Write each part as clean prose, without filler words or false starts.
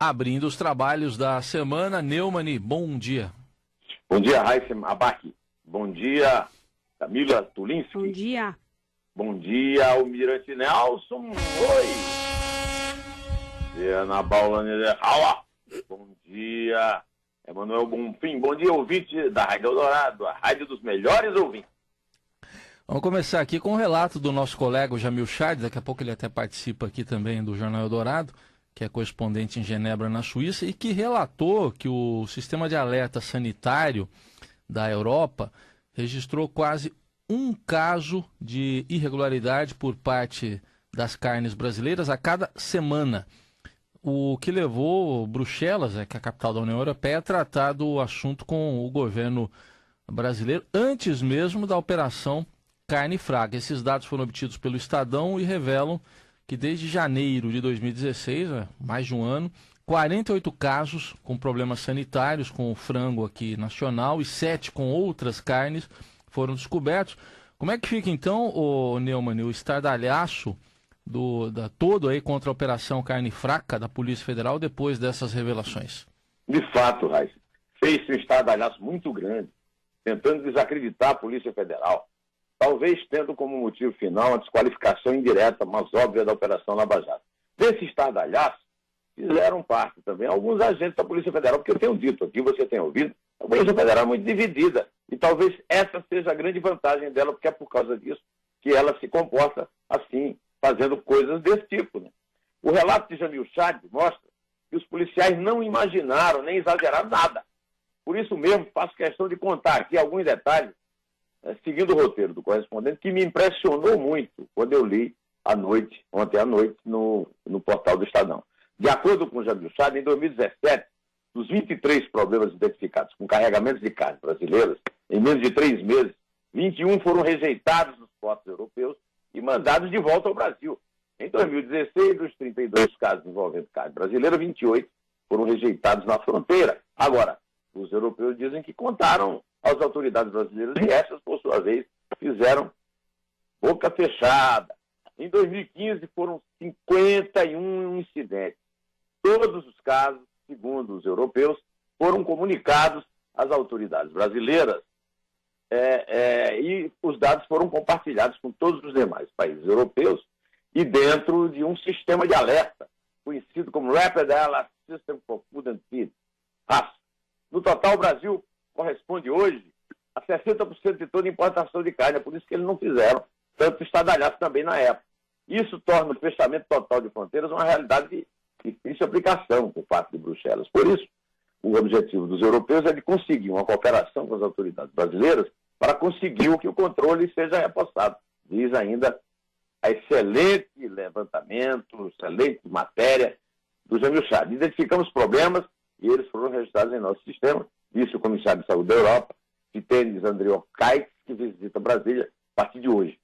Abrindo os trabalhos da semana, Neumann, bom dia. Bom dia, Raíssa Abac. Bom dia, Camila Tulinski. Bom dia. Bom dia, Almirante Nelson. Oi. E Ana Paula Niederauer. Bom dia, Emanuel Bonfim. Bom dia, ouvinte da Rádio Eldorado, a rádio dos melhores ouvintes. Vamos começar aqui com o relato do nosso colega Jamil Chad. Daqui a pouco ele até participa aqui também do Jornal Eldorado, que é correspondente em Genebra, na Suíça, e que relatou que o sistema de alerta sanitário da Europa registrou quase um caso de irregularidade por parte das carnes brasileiras a cada semana. O que levou Bruxelas, que é a capital da União Europeia, a tratar do assunto com o governo brasileiro, antes mesmo da operação Carne Fraca. Esses dados foram obtidos pelo Estadão e revelam que desde janeiro de 2016, mais de um ano, 48 casos com problemas sanitários com o frango aqui nacional e 7 com outras carnes foram descobertos. Como é que fica então, Neumann, o estardalhaço todo aí contra a Operação Carne Fraca da Polícia Federal depois dessas revelações? De fato, Raíssa, fez-se um estardalhaço muito grande, tentando desacreditar a Polícia Federal, talvez tendo como motivo final a desqualificação indireta, mas óbvia, da Operação Lava Jato. Desse estardalhaço, fizeram parte também alguns agentes da Polícia Federal, porque eu tenho dito aqui, você tem ouvido, a Polícia Federal é muito dividida, e talvez essa seja a grande vantagem dela, porque é por causa disso que ela se comporta assim, fazendo coisas desse tipo, né? O relato de Jamil Chad mostra que os policiais não imaginaram, nem exageraram nada. Por isso mesmo, faço questão de contar aqui alguns detalhes, seguindo o roteiro do correspondente, que me impressionou muito quando eu li ontem à noite, no portal do Estadão. De acordo com o Jamil Chad, em 2017, dos 23 problemas identificados com carregamentos de carne brasileiras, em menos de 3 meses, 21 foram rejeitados nos portos europeus e mandados de volta ao Brasil. Em 2016, dos 32 casos envolvendo carne brasileira, 28 foram rejeitados na fronteira. Agora, os europeus dizem que contaram às autoridades brasileiras e essas, por sua vez, fizeram boca fechada. Em 2015, foram 51 incidentes. Todos os casos, segundo os europeus, foram comunicados às autoridades brasileiras e os dados foram compartilhados com todos os demais países europeus e dentro de um sistema de alerta, conhecido como Rapid Alert System for Food and Feed, RAS. No total, o Brasil corresponde hoje a 60% de toda importação de carne, é por isso que eles não fizeram tanto estardalhaço também na época. Isso torna o fechamento total de fronteiras uma realidade de difícil aplicação por parte de Bruxelas. Por isso, o objetivo dos europeus é de conseguir uma cooperação com as autoridades brasileiras para conseguir que o controle seja reforçado. Diz ainda a excelente levantamento, excelente matéria do Jamil Chad. Identificamos problemas e eles foram registrados em nosso sistema, disse o comissário de saúde da Europa, Titenis Andriukaitis, que visita Brasília a partir de hoje.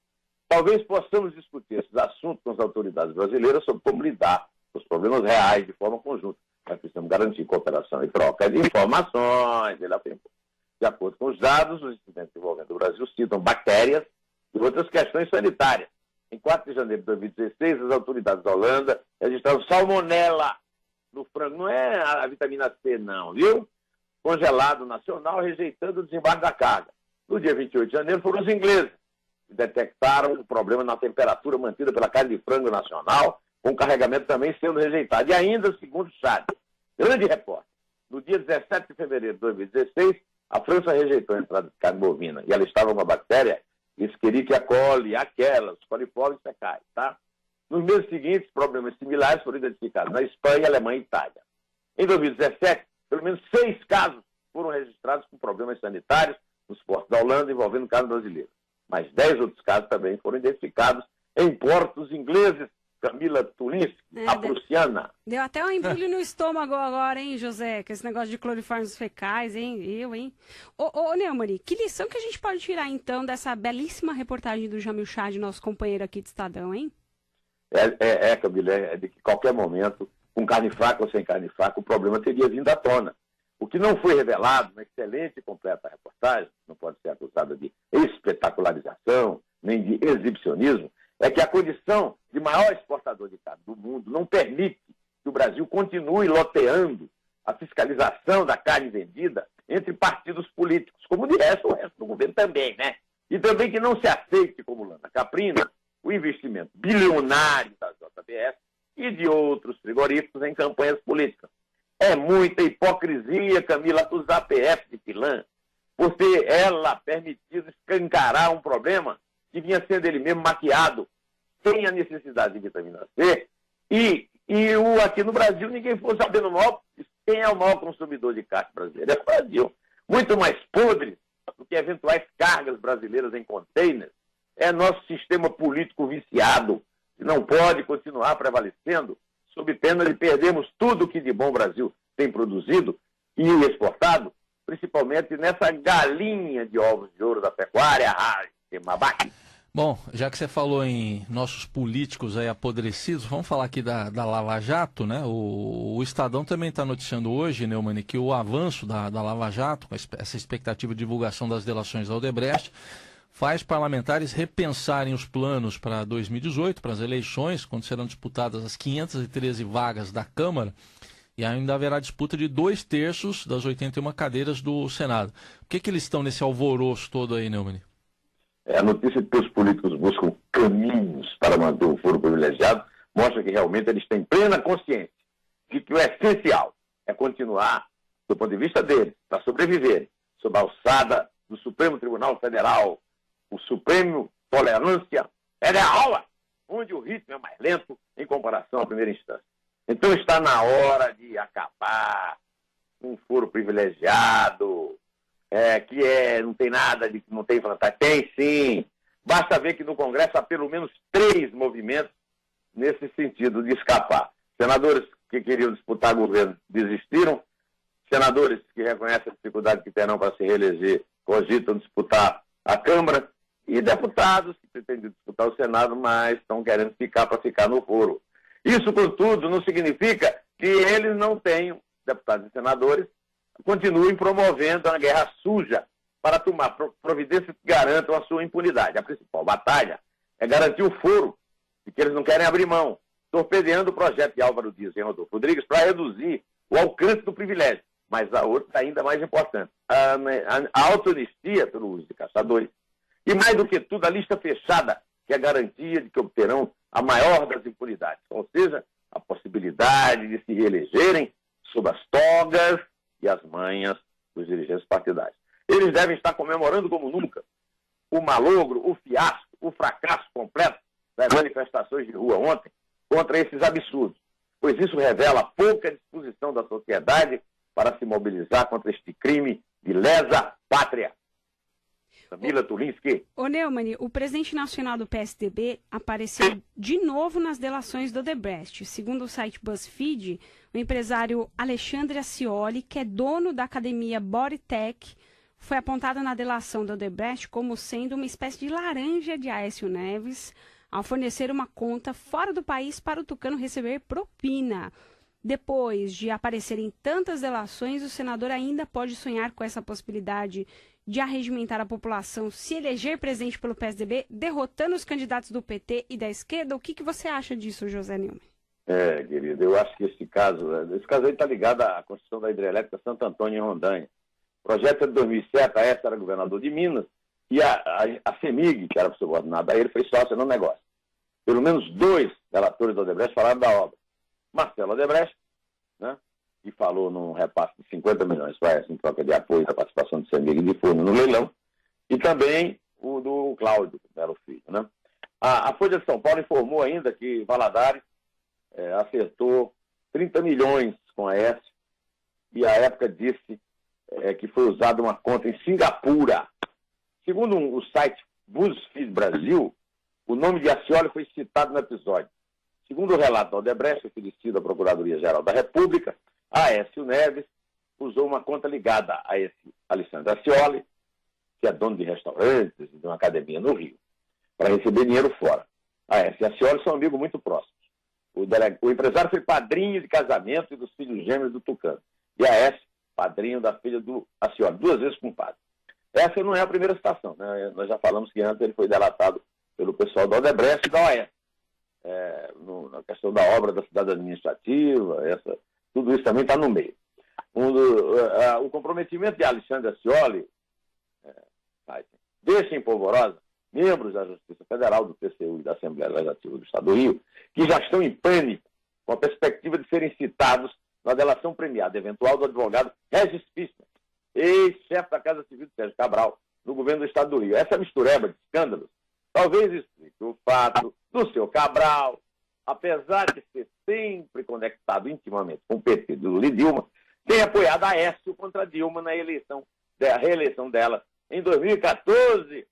Talvez possamos discutir esses assuntos com as autoridades brasileiras sobre como lidar com os problemas reais de forma conjunta. Nós precisamos garantir cooperação e troca de informações. Ele afirmou. De acordo com os dados, os incidentes envolvendo o Brasil citam bactérias e outras questões sanitárias. Em 4 de janeiro de 2016, as autoridades da Holanda registraram salmonela no frango. Não é a vitamina C, não, viu? Congelado nacional, rejeitando o desembarque da carga. No dia 28 de janeiro, foram os ingleses que detectaram um problema na temperatura mantida pela carne de frango nacional, com o carregamento também sendo rejeitado. E ainda, segundo o Chad, grande repórter, no dia 17 de fevereiro de 2016, a França rejeitou a entrada de carne bovina e ela estava com uma bactéria, Escherichia coli, aquelas, coliformes fecais, tá? Nos meses seguintes, problemas similares foram identificados na Espanha, Alemanha e Itália. Em 2017, pelo menos 6 casos foram registrados com problemas sanitários nos portos da Holanda envolvendo carne brasileira. Mas 10 outros casos também foram identificados em portos ingleses. Camila Tulinski, a prussiana. Deu até um embrulho no estômago agora, hein, José? Com esse negócio de cloriformes fecais, hein? Hein? Ô, Neumann, que lição que a gente pode tirar, então, dessa belíssima reportagem do Jamil Chad, nosso companheiro aqui de Estadão, hein? Camila, é de que qualquer momento, com carne fraca ou sem carne fraca, o problema teria vindo à tona. O que não foi revelado, uma excelente e completa reportagem, não pode ser acusada de espetacularização, nem de exibicionismo, é que a condição de maior exportador de carne do mundo não permite que o Brasil continue loteando a fiscalização da carne vendida entre partidos políticos, como de resto, o resto do governo também, né? E também que não se aceite, como Lana Caprina, o investimento bilionário da JBS e de outros frigoríficos em campanhas políticas. É muita hipocrisia, Camila, acusar a PF de pilã, por ter ela permitido escancarar um problema que vinha sendo ele mesmo maquiado sem a necessidade de vitamina C. E aqui no Brasil ninguém ficou sabendo mal quem é o maior consumidor de carne brasileiro. É o Brasil. Muito mais podre do que eventuais cargas brasileiras em containers. É nosso sistema político viciado, que não pode continuar prevalecendo, sob pena de perdermos tudo que de bom o Brasil tem produzido e exportado, principalmente nessa galinha de ovos de ouro da pecuária, Mabaque. Bom, já que você falou em nossos políticos aí apodrecidos, vamos falar aqui da Lava Jato, né? O Estadão também está noticiando hoje, Neumann, que o avanço da Lava Jato, com essa expectativa de divulgação das delações da Odebrecht, faz parlamentares repensarem os planos para 2018, para as eleições, quando serão disputadas as 513 vagas da Câmara, e ainda haverá disputa de 2/3 das 81 cadeiras do Senado. Por que eles estão nesse alvoroço todo aí, Neumann? A notícia de que os políticos buscam caminhos para manter o foro privilegiado mostra que realmente eles têm plena consciência de que o essencial é continuar, do ponto de vista deles, para sobreviver, sob a alçada do Supremo Tribunal Federal, o Supremo Tolerância Federal, onde o ritmo é mais lento em comparação à primeira instância. Então está na hora de acabar com o foro privilegiado, não tem nada, não tem vantagem. Tem sim. Basta ver que no Congresso há pelo menos 3 movimentos nesse sentido de escapar. Senadores que queriam disputar governo desistiram, senadores que reconhecem a dificuldade que terão para se reeleger cogitam disputar a Câmara, e deputados que pretendem disputar o Senado, mas estão querendo ficar para ficar no foro. Isso, contudo, não significa que eles não tenham, deputados e senadores, continuem promovendo uma guerra suja para tomar providências que garantam a sua impunidade. A principal batalha é garantir o foro, de que eles não querem abrir mão, torpedeando o projeto de Álvaro Dias e Rodolfo Rodrigues para reduzir o alcance do privilégio. Mas a outra ainda mais importante, a autoanistia pelo uso de caçadores. E mais do que tudo, a lista fechada, que é a garantia de que obterão a maior das impunidades, ou seja, a possibilidade de se reelegerem sob as togas e as manhas dos dirigentes partidários. Eles devem estar comemorando como nunca o malogro, o fiasco, o fracasso completo das manifestações de rua ontem contra esses absurdos, pois isso revela a pouca disposição da sociedade para se mobilizar contra este crime de lesa pátria. Camila Tulinski. Ô Neumann, o presidente nacional do PSDB apareceu de novo nas delações do Odebrecht. Segundo o site BuzzFeed, o empresário Alexandre Ascioli, que é dono da academia Bodytech, foi apontado na delação do Odebrecht como sendo uma espécie de laranja de Aécio Neves, ao fornecer uma conta fora do país para o tucano receber propina. Depois de aparecer em tantas delações, o senador ainda pode sonhar com essa possibilidade de arregimentar a população, se eleger presidente pelo PSDB, derrotando os candidatos do PT e da esquerda. O que você acha disso, José Neumann? Querido, eu acho que esse caso aí está ligado à construção da hidrelétrica Santo Antônio em Rondônia. O projeto é de 2007, a Aécio era governador de Minas, e a CEMIG, que era subordinada a ele, foi sócia no negócio. Pelo menos 2 relatores do Odebrecht falaram da obra. Marcelo Odebrecht, né, que falou num repasse de 50 milhões para essa em troca de apoio da participação de CEMIG e de Furno no leilão, e também o do Cláudio Melo Filho. Né? A Folha de São Paulo informou ainda que Valadares acertou 30 milhões com a Aécio, e à época disse que foi usada uma conta em Singapura. Segundo o site BuzzFeed Brasil, o nome de Ascioli foi citado no episódio. Segundo o relato da Odebrecht, oferecido à Procuradoria-Geral da República, Aécio Neves usou uma conta ligada a esse Alexandre Ascioli, que é dono de restaurantes e de uma academia no Rio, para receber dinheiro fora. Aécio e Ascioli são amigos muito próximos. O empresário foi padrinho de casamento dos filhos gêmeos do Tucano. E Aécio, padrinho da filha do Ascioli, 2 vezes compadre. Essa não é a primeira citação, né? Nós já falamos que antes ele foi delatado pelo pessoal da Odebrecht e da OAS. na questão da obra da cidade administrativa, tudo isso também está no meio. O comprometimento de Alexandre Ascioli deixa em polvorosa membros da Justiça Federal, do TCU e da Assembleia Legislativa do Estado do Rio, que já estão em pânico com a perspectiva de serem citados na delação premiada eventual do advogado Regis Fissmann, ex-chefe da Casa Civil de Sérgio Cabral, no governo do Estado do Rio. Essa mistureba de escândalos talvez explique o fato do seu Cabral, apesar de ser sempre conectado intimamente com o PT do Lula e Dilma, ter apoiado a Aécio contra Dilma na reeleição dela em 2014.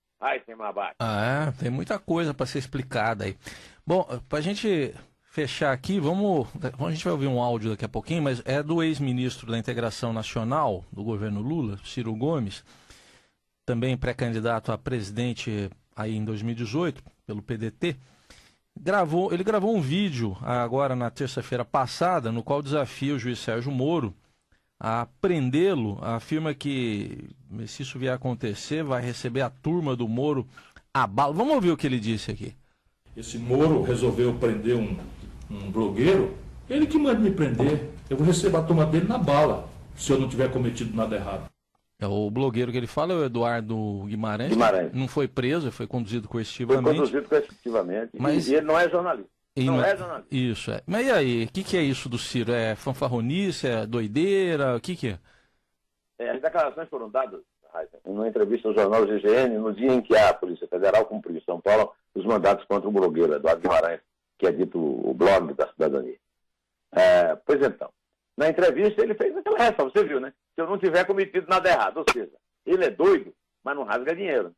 Tem muita coisa para ser explicada aí. Bom, para a gente fechar aqui, a gente vai ouvir um áudio daqui a pouquinho, mas é do ex-ministro da Integração Nacional do governo Lula, Ciro Gomes, também pré-candidato a presidente aí em 2018 pelo PDT. Ele gravou um vídeo agora na terça-feira passada, no qual desafia o juiz Sérgio Moro a prendê-lo. Afirma que, se isso vier a acontecer, vai receber a turma do Moro a bala. Vamos ouvir o que ele disse aqui. Esse Moro resolveu prender um blogueiro, ele que manda me prender. Eu vou receber a turma dele na bala, se eu não tiver cometido nada errado. O blogueiro que ele fala é o Eduardo Guimarães. Não foi preso, foi conduzido coercitivamente. Foi conduzido coercitivamente. Mas... E ele não é jornalista. Não é jornalista. Isso, é. Mas e aí, o que é isso do Ciro? É fanfarronice, é doideira, o que é? As declarações foram dadas, numa entrevista ao jornal GGN, no dia em que a Polícia Federal cumpriu em São Paulo os mandatos contra o blogueiro Eduardo Guimarães, que é dito o blog da cidadania. Pois então, na entrevista ele fez aquela ressalva, você viu, né? Se eu não tiver cometido nada errado, ou seja, ele é doido, mas não rasga dinheiro.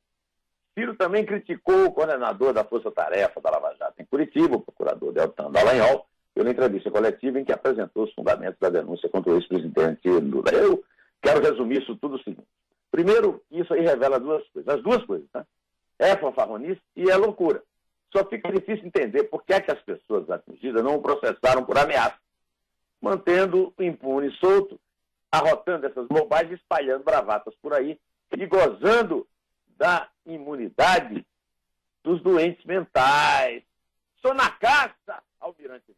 Ciro também criticou o coordenador da Força Tarefa da Lava Jato em Curitiba, o procurador Deltan Dallagnol, pela entrevista coletiva em que apresentou os fundamentos da denúncia contra o ex-presidente Lula. Eu quero resumir isso tudo o seguinte. Primeiro, isso aí revela duas coisas. As duas coisas, né? É fanfarronice e é loucura. Só fica difícil entender por que é que as pessoas atingidas não o processaram por ameaça, mantendo o impune solto, arrotando essas bobagens, espalhando bravatas por aí e gozando da imunidade dos doentes mentais. Sou na caça, Almirante.